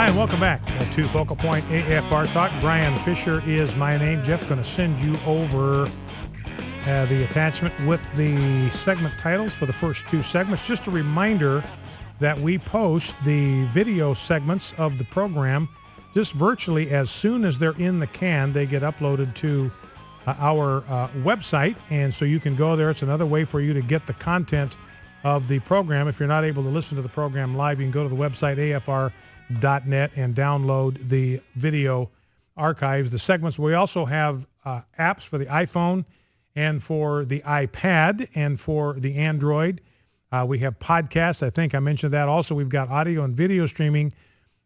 Hi, and welcome back to Focal Point AFR Talk. Brian Fisher is my name. Jeff's going to send you over the attachment with the segment titles for the first two segments. Just a reminder that we post the video segments of the program just virtually as soon as they're in the can. They get uploaded to our website, and so you can go there. It's another way for you to get the content of the program. If you're not able to listen to the program live, you can go to the website afr.net and download the video archives, the segments. We also have apps for the iPhone and for the iPad and for the Android. We have podcasts. I think I mentioned that. Also, we've got audio and video streaming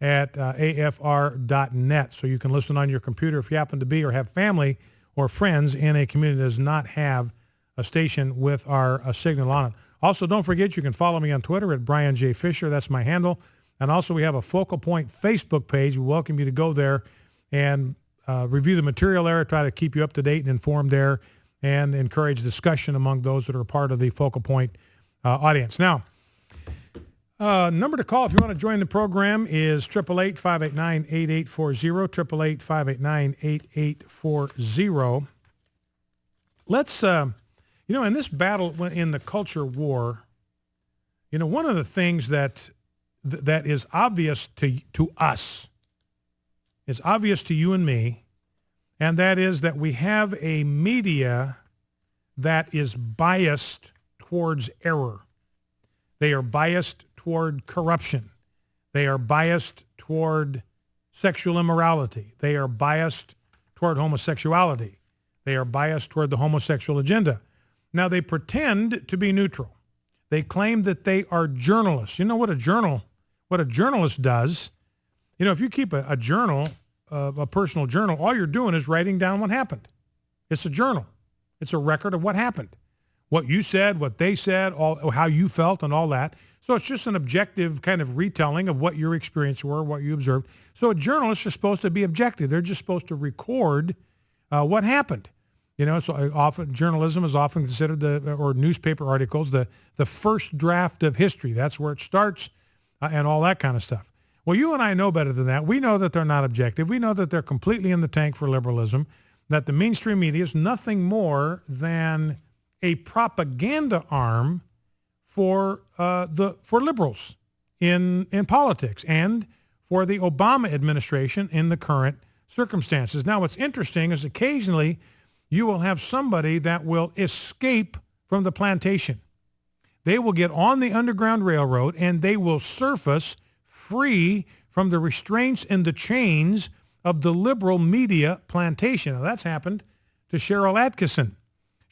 at afr.net, so you can listen on your computer if you happen to be or have family or friends in a community that does not have a station with our signal on it. Also, don't forget, you can follow me on Twitter at Brian J. Fisher. That's my handle. And also, we have a Focal Point Facebook page. We welcome you to go there and review the material there, try to keep you up to date and informed there, and encourage discussion among those that are part of the Focal Point audience. Now, number to call if you want to join the program is 888-589-8840, 888-589-8840. Let's, in this battle in the culture war, one of the things that is obvious to us, is obvious to you and me, and that is that we have a media that is biased towards error. They are biased toward corruption. They are biased toward sexual immorality. They are biased toward homosexuality. They are biased toward the homosexual agenda. Now, they pretend to be neutral. They claim that they are journalists. You know what a journalist does? If you keep a journal, a personal journal, all you're doing is writing down what happened. It's a journal. It's a record of what happened, what you said, what they said, how you felt, and all that. So it's just an objective kind of retelling of what your experience were, what you observed. So a journalist is supposed to be objective. They're just supposed to record what happened. So often journalism is often considered or newspaper articles, the first draft of history. That's where it starts and all that kind of stuff. Well, you and I know better than that. We know that they're not objective. We know that they're completely in the tank for liberalism, that the mainstream media is nothing more than a propaganda arm for liberals in politics and for the Obama administration in the current circumstances. Now, what's interesting is occasionally you will have somebody that will escape from the plantation. They will get on the Underground Railroad and they will surface free from the restraints and the chains of the liberal media plantation. Now, that's happened to Cheryl Atkinson.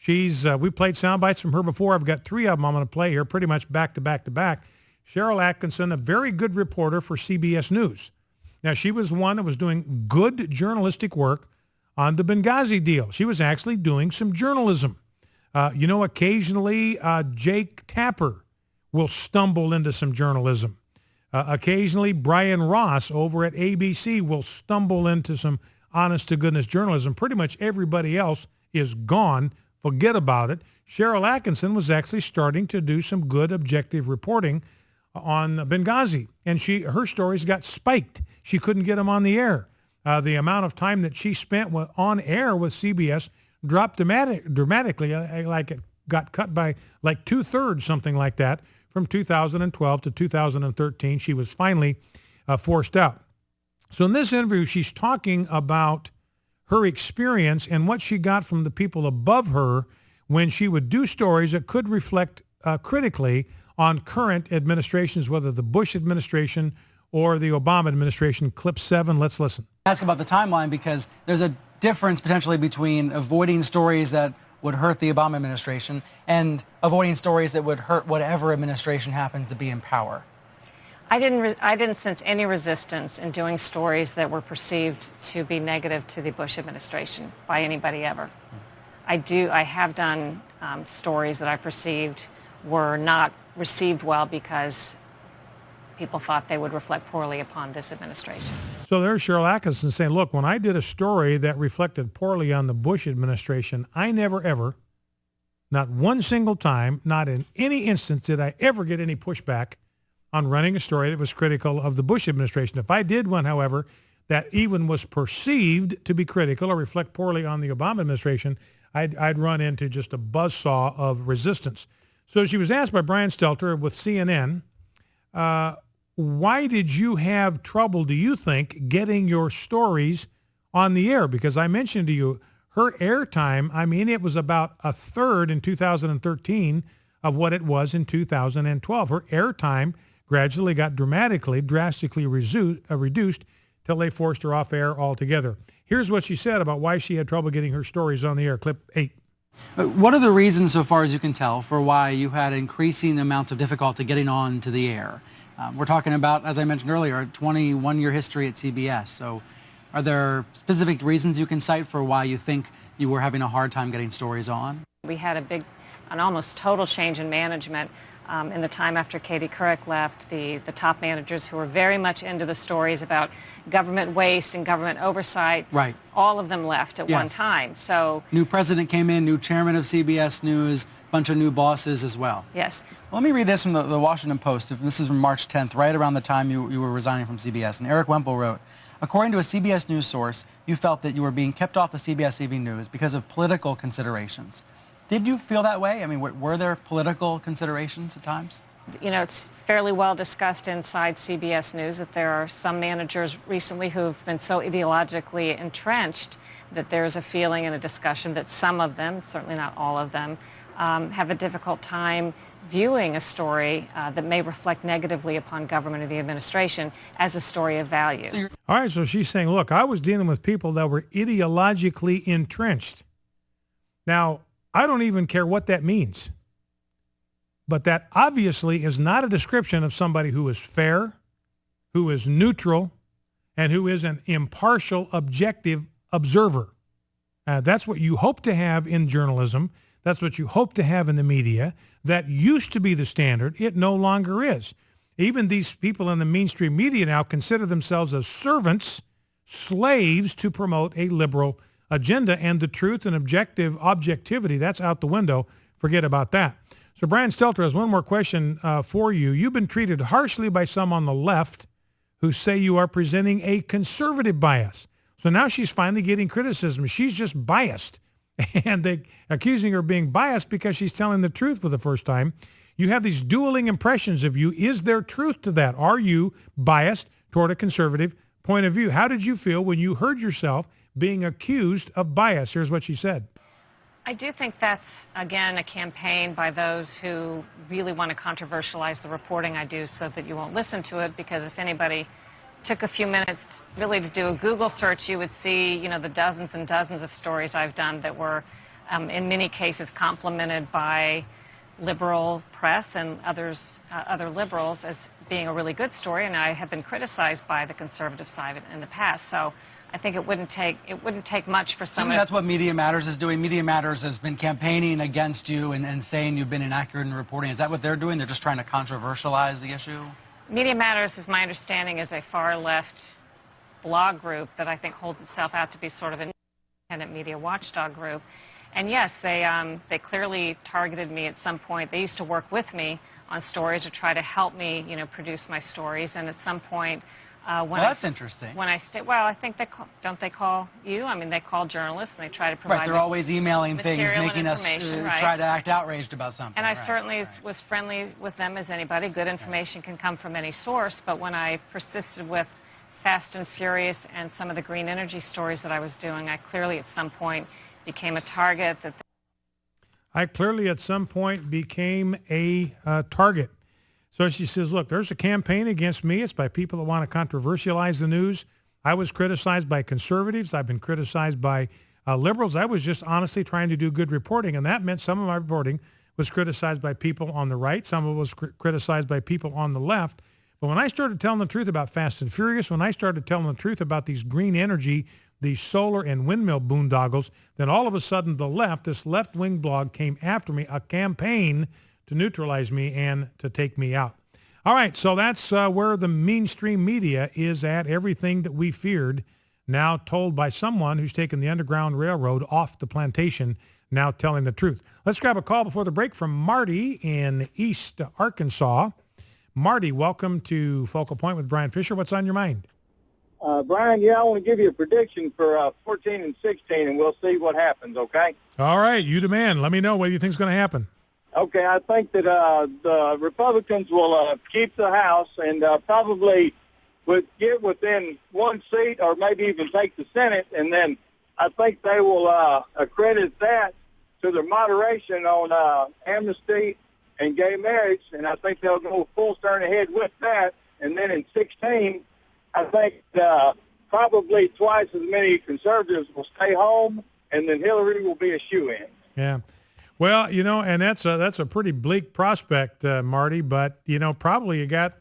We played sound bites from her before. I've got 3 of them I'm going to play here pretty much back to back to back. Cheryl Atkinson, a very good reporter for CBS News. Now, she was one that was doing good journalistic work on the Benghazi deal. She was actually doing some journalism. Occasionally Jake Tapper will stumble into some journalism. Occasionally Brian Ross over at ABC will stumble into some honest-to-goodness journalism. Pretty much everybody else is gone. Forget about it. Cheryl Atkinson was actually starting to do some good objective reporting on Benghazi, and her stories got spiked. She couldn't get them on the air. The amount of time that she spent on air with CBS dropped dramatically, like it got cut by like 2/3, something like that, from 2012 to 2013. She was finally forced out. So in this interview, she's talking about her experience and what she got from the people above her when she would do stories that could reflect critically on current administrations, whether the Bush administration or the Obama administration. Clip 7, let's listen. Ask about the timeline because there's a difference potentially between avoiding stories that would hurt the Obama administration and avoiding stories that would hurt whatever administration happens to be in power. I didn't sense any resistance in doing stories that were perceived to be negative to the Bush administration by anybody ever. I have done stories that I perceived were not received well because people thought they would reflect poorly upon this administration. So there's Cheryl Atkinson saying, look, when I did a story that reflected poorly on the Bush administration, I never ever, not one single time, not in any instance did I ever get any pushback on running a story that was critical of the Bush administration. If I did one, however, that even was perceived to be critical or reflect poorly on the Obama administration, I'd run into just a buzzsaw of resistance. So she was asked by Brian Stelter with CNN, why did you have trouble, do you think, getting your stories on the air? Because I mentioned to you, her airtime, I mean, it was about a third in 2013 of what it was in 2012. Her airtime gradually got drastically reduced till they forced her off air altogether. Here's what she said about why she had trouble getting her stories on the air. Clip 8. What are the reasons, so far as you can tell, for why you had increasing amounts of difficulty getting on to the air? We're talking about, as I mentioned earlier, a 21-year history at CBS. So are there specific reasons you can cite for why you think you were having a hard time getting stories on? We had an almost total change in management in the time after Katie Couric left. The top managers who were very much into the stories about government waste and government oversight, right, all of them left at one time. So new president came in, new chairman of CBS News, bunch of new bosses as well. Yes. Well, let me read this from the Washington Post. This is from March 10th, right around the time you were resigning from CBS. And Eric Wemple wrote, according to a CBS News source, you felt that you were being kept off the CBS Evening News because of political considerations. Did you feel that way? I mean, were there political considerations at times? You know, it's fairly well discussed inside CBS News that there are some managers recently who've been so ideologically entrenched that there's a feeling and a discussion that some of them, certainly not all of them, have a difficult time viewing a story that may reflect negatively upon government or the administration as a story of value. All right, so she's saying, look, I was dealing with people that were ideologically entrenched. Now, I don't even care what that means. But that obviously is not a description of somebody who is fair, who is neutral, and who is an impartial, objective observer. That's what you hope to have in journalism. That's what you hope to have in the media. That used to be the standard. It no longer is. Even these people in the mainstream media now consider themselves as servants, slaves to promote a liberal agenda, and the truth and objectivity, that's out the window. Forget about that. So Brian Stelter has one more question for you. You've been treated harshly by some on the left who say you are presenting a conservative bias. So now she's finally getting criticism. She's just biased. And they're accusing her of being biased because she's telling the truth for the first time. You have these dueling impressions of you. Is there truth to that? Are you biased toward a conservative point of view? How did you feel when you heard yourself being accused of bias? Here's what she said. I do think that's, again, a campaign by those who really want to controversialize the reporting I do so that you won't listen to it, because if anybody took a few minutes really to do a Google search, you would see, you know, the dozens and dozens of stories I've done that were, in many cases, complimented by liberal press and other liberals as being a really good story, and I have been criticized by the conservative side in the past. So I think it wouldn't take much for someone. That's what Media Matters is doing. Media Matters has been campaigning against you and saying you've been inaccurate in reporting. Is that what they're doing? They're just trying to controversialize the issue? Media Matters, is my understanding, is a far-left blog group that I think holds itself out to be sort of an independent media watchdog group. And yes, they clearly targeted me at some point. They used to work with me on stories or try to help me, you know, produce my stories. And at some point, that's interesting. When I well, I think don't they call you? I mean, they call journalists and they try to provide. Right, they're always emailing things, making us right, try to act outraged about something. And I certainly was friendly with them as anybody. Good information can come from any source. But when I persisted with Fast and Furious and some of the green energy stories that I was doing, I clearly at some point became a target. I clearly at some point became a target. So she says, look, there's a campaign against me. It's by people that want to controversialize the news. I was criticized by conservatives. I've been criticized by liberals. I was just honestly trying to do good reporting, and that meant some of my reporting was criticized by people on the right. Some of it was criticized by people on the left. But when I started telling the truth about Fast and Furious, when I started telling the truth about these green energy, these solar and windmill boondoggles, then all of a sudden the left, this left-wing blog came after me, a campaign to neutralize me and to take me out. All right, so that's where the mainstream media is at. Everything that we feared now told by someone who's taken the Underground Railroad off the plantation, now telling the truth. Let's grab a call before the break from Marty in East Arkansas. Marty, welcome to Focal Point with Brian Fisher. What's on your mind? Brian, I want to give you a prediction for 14 and 16, and we'll see what happens, okay? All right, you demand. Let me know what you think is going to happen. Okay, I think that the Republicans will keep the House and probably would get within one seat or maybe even take the Senate, and then I think they will accredit that to their moderation on amnesty and gay marriage, and I think they'll go full stern ahead with that. And then in 16, I think probably twice as many conservatives will stay home, and then Hillary will be a shoo-in. Yeah. Well, and that's a pretty bleak prospect, Marty, but, probably you got,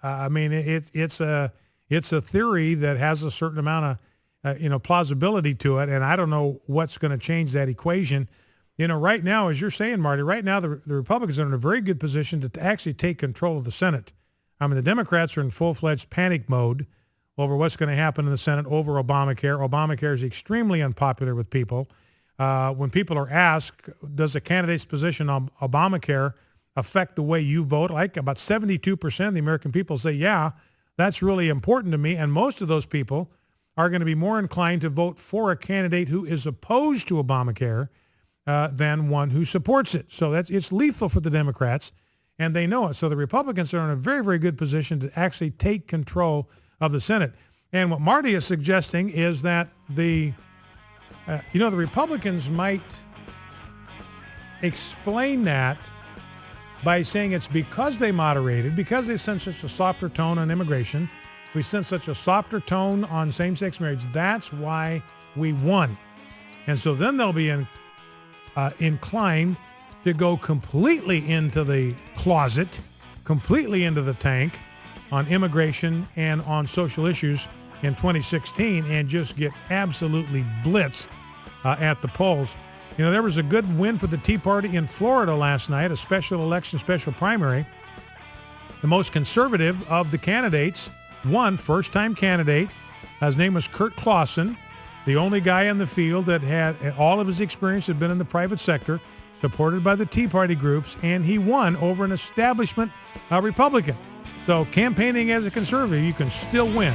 it's a theory that has a certain amount of, plausibility to it, and I don't know what's going to change that equation. Right now, as you're saying, Marty, right now the Republicans are in a very good position to actually take control of the Senate. The Democrats are in full-fledged panic mode over what's going to happen in the Senate over Obamacare. Obamacare is extremely unpopular with people. When people are asked, does a candidate's position on Obamacare affect the way you vote? Like about 72% of the American people say, yeah, that's really important to me. And most of those people are going to be more inclined to vote for a candidate who is opposed to Obamacare than one who supports it. So it's lethal for the Democrats, and they know it. So the Republicans are in a very, very good position to actually take control of the Senate. And what Marty is suggesting is that the Republicans might explain that by saying it's because they moderated, because they sent such a softer tone on immigration, we sent such a softer tone on same-sex marriage, that's why we won. And so then they'll be inclined to go completely into the closet, completely into the tank on immigration and on social issues in 2016 and just get absolutely blitzed at the polls. There was a good win for the Tea Party in Florida last night, a special election, special primary. The most conservative of the candidates won, first-time candidate. His name was Kurt Clausen, the only guy in the field that had all of his experience had been in the private sector, supported by the Tea Party groups, and he won over an establishment Republican. So campaigning as a conservative, you can still win.